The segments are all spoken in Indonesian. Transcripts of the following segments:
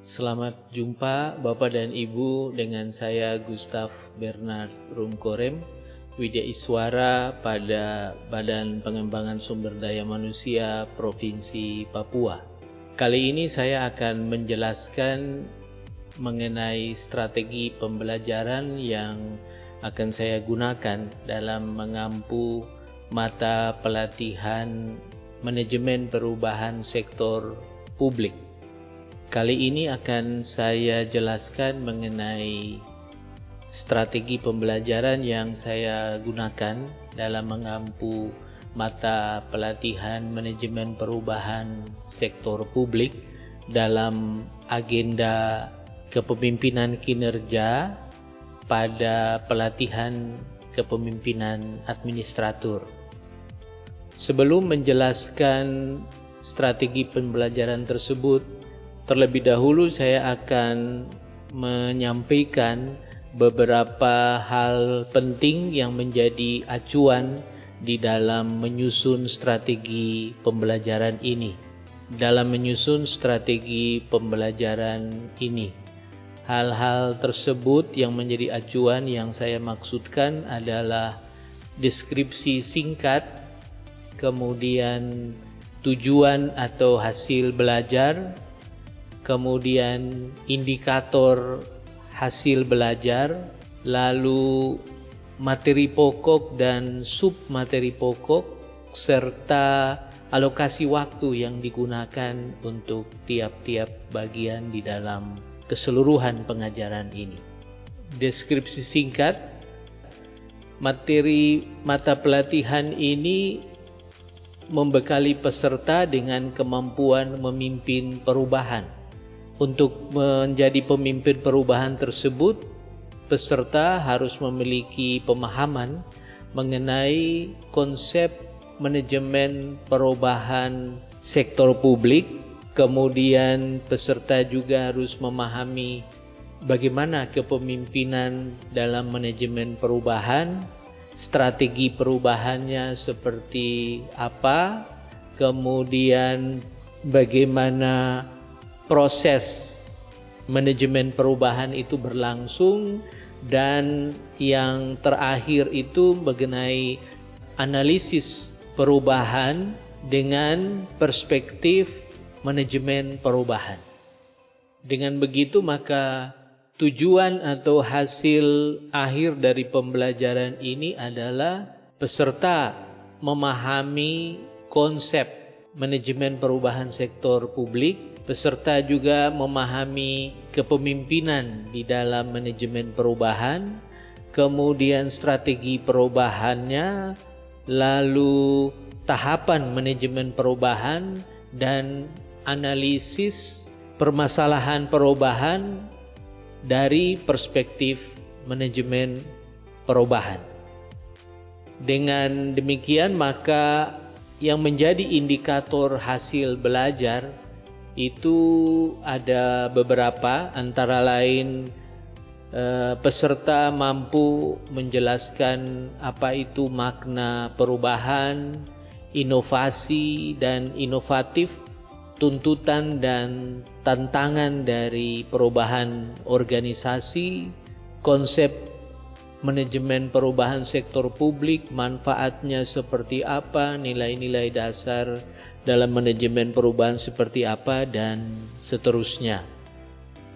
Selamat jumpa Bapak dan Ibu dengan saya Gustaf Bernard Rumkorem, Widya Iswara pada Badan Pengembangan Sumber Daya Manusia Provinsi Papua. Kali ini saya akan menjelaskan mengenai strategi pembelajaran yang akan saya gunakan dalam mengampu mata pelatihan manajemen perubahan sektor publik. Kali ini akan saya jelaskan mengenai strategi pembelajaran yang saya gunakan dalam mengampu mata pelatihan manajemen perubahan sektor publik dalam agenda kepemimpinan kinerja pada pelatihan kepemimpinan administratur. Sebelum menjelaskan strategi pembelajaran tersebut, terlebih dahulu saya akan menyampaikan beberapa hal penting yang menjadi acuan di dalam menyusun strategi pembelajaran ini. Dalam menyusun strategi pembelajaran ini, hal-hal tersebut yang menjadi acuan yang saya maksudkan adalah deskripsi singkat, kemudian tujuan atau hasil belajar, kemudian indikator hasil belajar, lalu materi pokok dan submateri pokok, serta alokasi waktu yang digunakan untuk tiap-tiap bagian di dalam keseluruhan pengajaran ini. Deskripsi singkat, materi mata pelatihan ini membekali peserta dengan kemampuan memimpin perubahan. Untuk menjadi pemimpin perubahan tersebut, peserta harus memiliki pemahaman mengenai konsep manajemen perubahan sektor publik. Kemudian peserta juga harus memahami bagaimana kepemimpinan dalam manajemen perubahan, strategi perubahannya seperti apa, kemudian bagaimana proses manajemen perubahan itu berlangsung, dan yang terakhir itu mengenai analisis perubahan dengan perspektif manajemen perubahan. Dengan begitu maka tujuan atau hasil akhir dari pembelajaran ini adalah peserta memahami konsep manajemen perubahan sektor publik. Peserta juga memahami kepemimpinan di dalam manajemen perubahan, kemudian strategi perubahannya, lalu tahapan manajemen perubahan, dan analisis permasalahan perubahan dari perspektif manajemen perubahan. Dengan demikian maka yang menjadi indikator hasil belajar itu ada beberapa, antara lain peserta mampu menjelaskan apa itu makna perubahan, inovasi dan inovatif, tuntutan dan tantangan dari perubahan organisasi, konsep manajemen perubahan sektor publik, manfaatnya seperti apa, nilai-nilai dasar dalam manajemen perubahan seperti apa, dan seterusnya.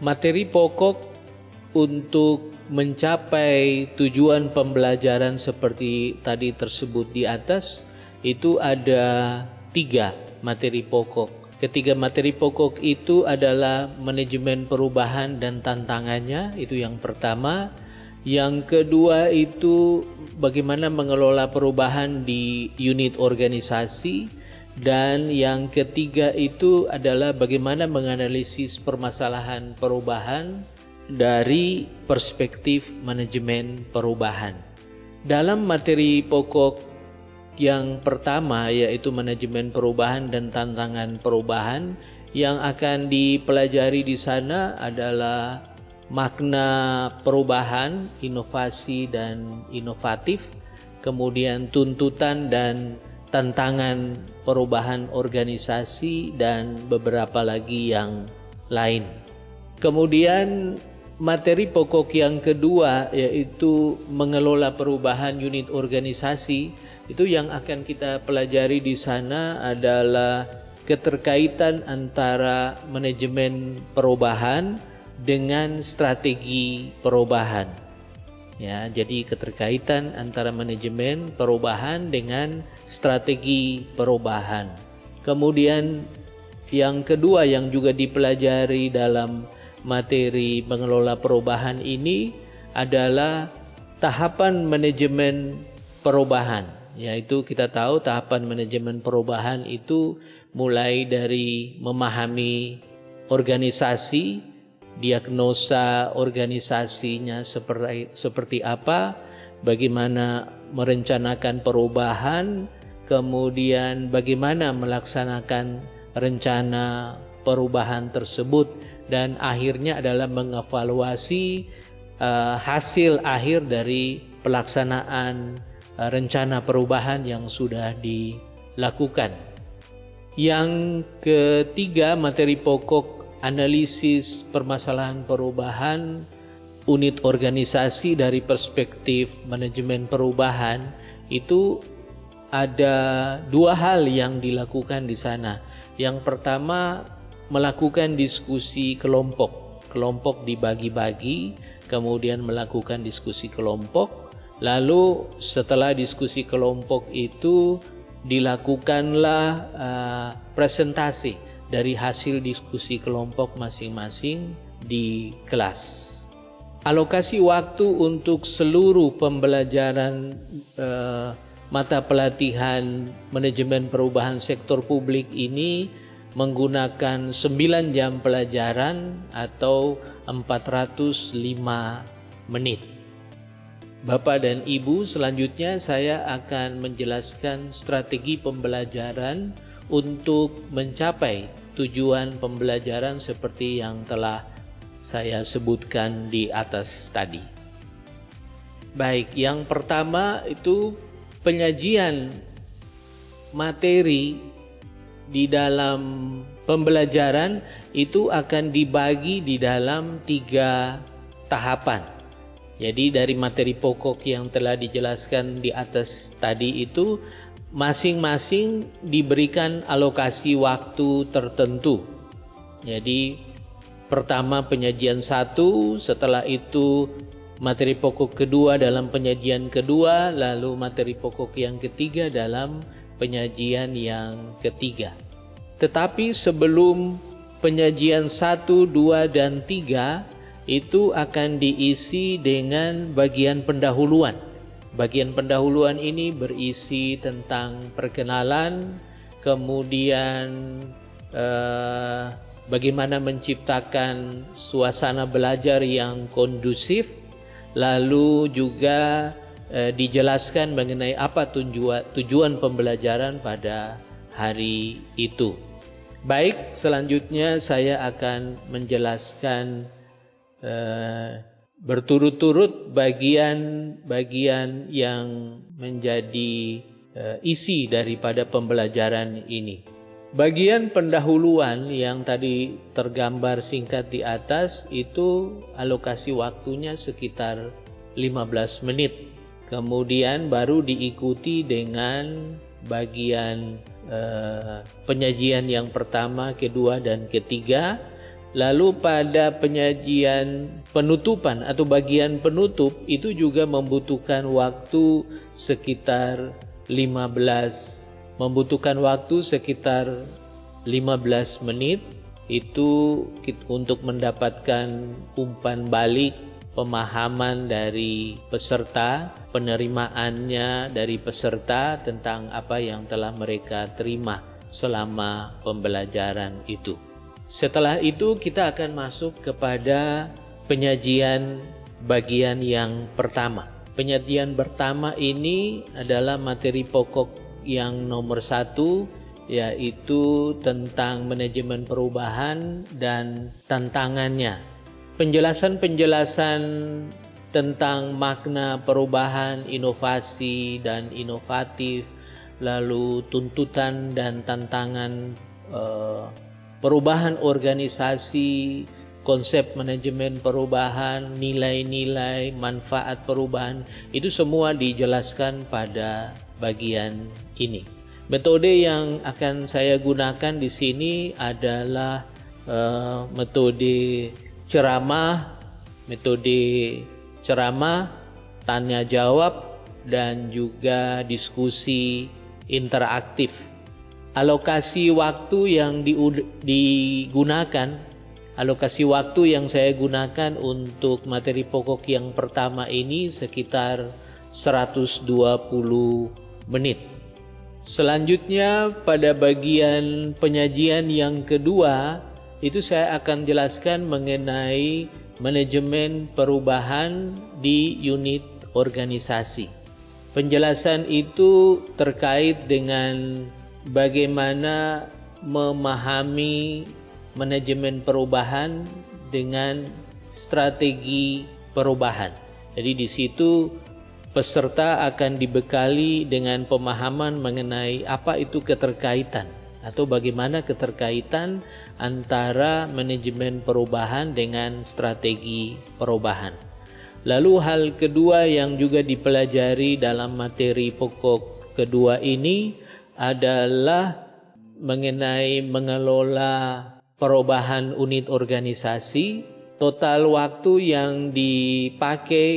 Materi pokok untuk mencapai tujuan pembelajaran seperti tadi tersebut di atas itu ada 3 materi pokok. Ketiga materi pokok itu adalah manajemen perubahan dan tantangannya, itu yang pertama. Yang kedua itu bagaimana mengelola perubahan di unit organisasi. Dan yang ketiga itu adalah bagaimana menganalisis permasalahan perubahan dari perspektif manajemen perubahan. Dalam materi pokok yang pertama, yaitu manajemen perubahan dan tantangan perubahan, yang akan dipelajari di sana adalah makna perubahan, inovasi dan inovatif, kemudian tuntutan dan tantangan perubahan organisasi, dan beberapa lagi yang lain. Kemudian materi pokok yang kedua yaitu mengelola perubahan unit organisasi. Itu yang akan kita pelajari di sana adalah keterkaitan antara manajemen perubahan dengan strategi perubahan. Ya, jadi keterkaitan antara manajemen perubahan dengan strategi perubahan. Kemudian yang kedua yang juga dipelajari dalam materi mengelola perubahan ini adalah tahapan manajemen perubahan. Yaitu kita tahu tahapan manajemen perubahan itu mulai dari memahami organisasi, diagnosa organisasinya seperti apa, bagaimana merencanakan perubahan, kemudian bagaimana melaksanakan rencana perubahan tersebut, dan akhirnya adalah mengevaluasi hasil akhir dari pelaksanaan rencana perubahan yang sudah dilakukan. Yang ketiga, materi pokok analisis permasalahan perubahan unit organisasi dari perspektif manajemen perubahan. Itu ada dua hal yang dilakukan di sana. Yang pertama, melakukan diskusi kelompok. Kelompok dibagi-bagi, kemudian melakukan diskusi kelompok. Lalu setelah diskusi kelompok itu dilakukanlah presentasi dari hasil diskusi kelompok masing-masing di kelas. Alokasi waktu untuk seluruh pembelajaran mata pelatihan manajemen perubahan sektor publik ini menggunakan 9 jam pelajaran atau 405 menit. Bapak dan Ibu, selanjutnya saya akan menjelaskan strategi pembelajaran untuk mencapai tujuan pembelajaran seperti yang telah saya sebutkan di atas tadi. Baik, yang pertama itu penyajian materi di dalam pembelajaran itu akan dibagi di dalam 3 tahapan. Jadi dari materi pokok yang telah dijelaskan di atas tadi itu masing-masing diberikan alokasi waktu tertentu. Jadi pertama penyajian 1, setelah itu materi pokok kedua dalam penyajian kedua, lalu materi pokok yang ketiga dalam penyajian yang ketiga. Tetapi sebelum penyajian 1, 2, dan 3 itu akan diisi dengan bagian pendahuluan. Bagian pendahuluan ini berisi tentang perkenalan, kemudian bagaimana menciptakan suasana belajar yang kondusif, lalu juga dijelaskan mengenai apa tujuan pembelajaran pada hari itu. Baik, selanjutnya saya akan menjelaskan berturut-turut bagian-bagian yang menjadi isi daripada pembelajaran ini. Bagian pendahuluan yang tadi tergambar singkat di atas itu alokasi waktunya sekitar 15 menit. Kemudian baru diikuti dengan bagian penyajian yang pertama, kedua, dan ketiga. Lalu pada penyajian penutupan atau bagian penutup itu juga membutuhkan waktu sekitar 15 menit itu untuk mendapatkan umpan balik pemahaman dari peserta, penerimaannya dari peserta tentang apa yang telah mereka terima selama pembelajaran itu. Setelah itu kita akan masuk kepada penyajian bagian yang pertama. Penyajian pertama ini adalah materi pokok yang nomor 1, yaitu tentang manajemen perubahan dan tantangannya. Penjelasan-penjelasan tentang makna perubahan, inovasi dan inovatif, lalu tuntutan dan tantangan perubahan organisasi, konsep manajemen perubahan, nilai-nilai, manfaat perubahan, itu semua dijelaskan pada bagian ini. Metode yang akan saya gunakan di sini adalah metode ceramah, tanya jawab, dan juga diskusi interaktif. Alokasi waktu yang yang saya gunakan untuk materi pokok yang pertama ini sekitar 120 menit. Selanjutnya pada bagian penyajian yang kedua itu saya akan jelaskan mengenai manajemen perubahan di unit organisasi. Penjelasan itu terkait dengan bagaimana memahami manajemen perubahan dengan strategi perubahan. Jadi di situ peserta akan dibekali dengan pemahaman mengenai apa itu keterkaitan atau bagaimana keterkaitan antara manajemen perubahan dengan strategi perubahan. Lalu hal kedua yang juga dipelajari dalam materi pokok kedua ini adalah mengenai mengelola perubahan unit organisasi. Total waktu yang dipakai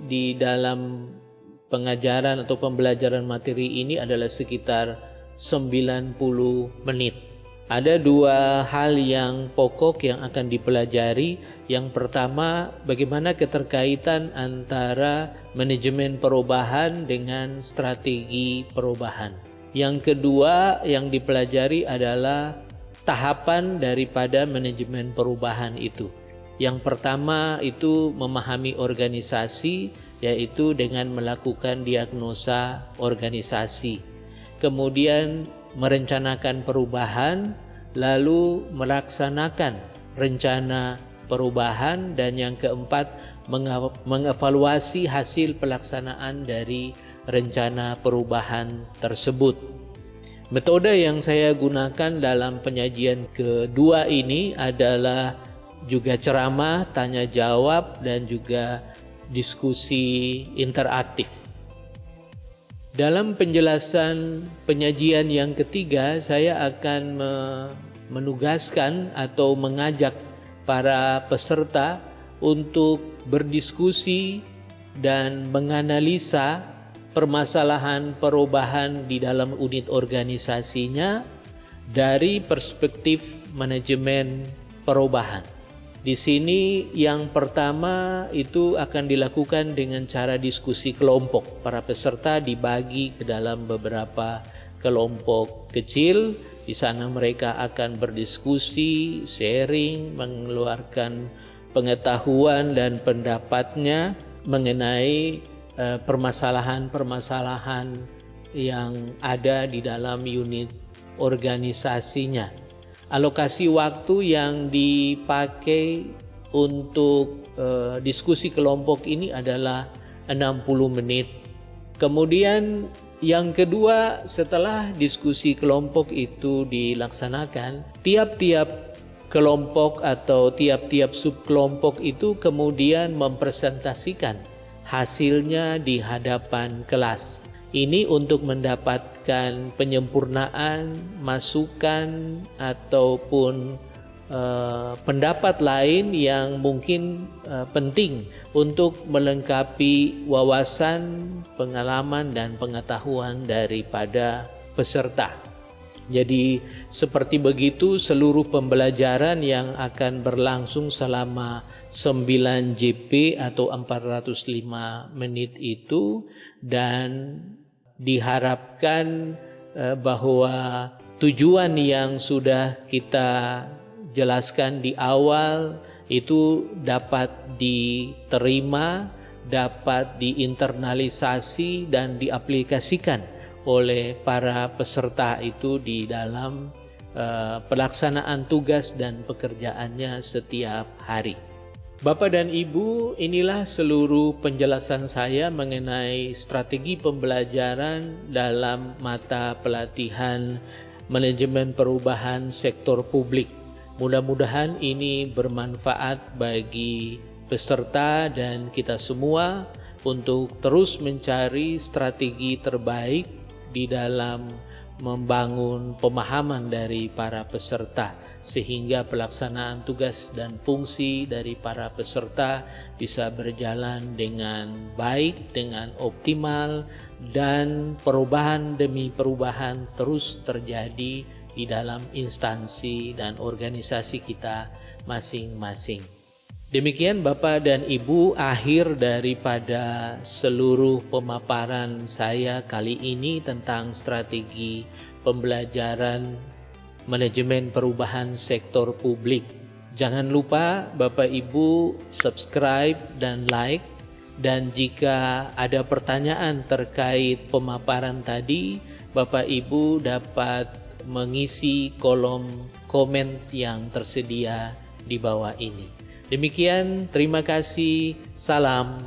di dalam pengajaran atau pembelajaran materi ini adalah sekitar 90 menit. Ada dua hal yang pokok yang akan dipelajari. Yang pertama, bagaimana keterkaitan antara manajemen perubahan dengan strategi perubahan. Yang kedua yang dipelajari adalah tahapan daripada manajemen perubahan itu. Yang pertama itu memahami organisasi, yaitu dengan melakukan diagnosa organisasi. Kemudian merencanakan perubahan, lalu melaksanakan rencana perubahan, dan yang keempat mengevaluasi hasil pelaksanaan dari rencana perubahan tersebut. Metode yang saya gunakan dalam penyajian kedua ini adalah juga ceramah, tanya jawab, dan juga diskusi interaktif. Dalam penjelasan penyajian yang ketiga, saya akan menugaskan atau mengajak para peserta untuk berdiskusi dan menganalisa permasalahan perubahan di dalam unit organisasinya dari perspektif manajemen perubahan. Di sini yang pertama itu akan dilakukan dengan cara diskusi kelompok. Para peserta dibagi ke dalam beberapa kelompok kecil. Di sana mereka akan berdiskusi, sharing, mengeluarkan pengetahuan dan pendapatnya mengenai permasalahan-permasalahan yang ada di dalam unit organisasinya. Alokasi waktu yang dipakai untuk diskusi kelompok ini adalah 60 menit. Kemudian yang kedua, setelah diskusi kelompok itu dilaksanakan, tiap-tiap kelompok atau tiap-tiap subkelompok itu kemudian mempresentasikan hasilnya di hadapan kelas. Ini untuk mendapatkan penyempurnaan, masukan, ataupun pendapat lain yang mungkin penting untuk melengkapi wawasan, pengalaman, dan pengetahuan daripada peserta. Jadi seperti begitu seluruh pembelajaran yang akan berlangsung selama 9 JP atau 405 menit itu, dan diharapkan bahwa tujuan yang sudah kita jelaskan di awal itu dapat diterima, dapat diinternalisasi dan diaplikasikan oleh para peserta itu di dalam pelaksanaan tugas dan pekerjaannya setiap hari. Bapak dan Ibu, inilah seluruh penjelasan saya mengenai strategi pembelajaran dalam mata pelatihan manajemen perubahan sektor publik. Mudah-mudahan ini bermanfaat bagi peserta dan kita semua untuk terus mencari strategi terbaik di dalam membangun pemahaman dari para peserta, sehingga pelaksanaan tugas dan fungsi dari para peserta bisa berjalan dengan baik, dengan optimal, dan perubahan demi perubahan terus terjadi di dalam instansi dan organisasi kita masing-masing. Demikian Bapak dan Ibu, akhir daripada seluruh pemaparan saya kali ini tentang strategi pembelajaran manajemen perubahan sektor publik. Jangan lupa Bapak Ibu subscribe dan like, dan jika ada pertanyaan terkait pemaparan tadi, Bapak Ibu dapat mengisi kolom komen yang tersedia di bawah ini. Demikian, terima kasih, salam.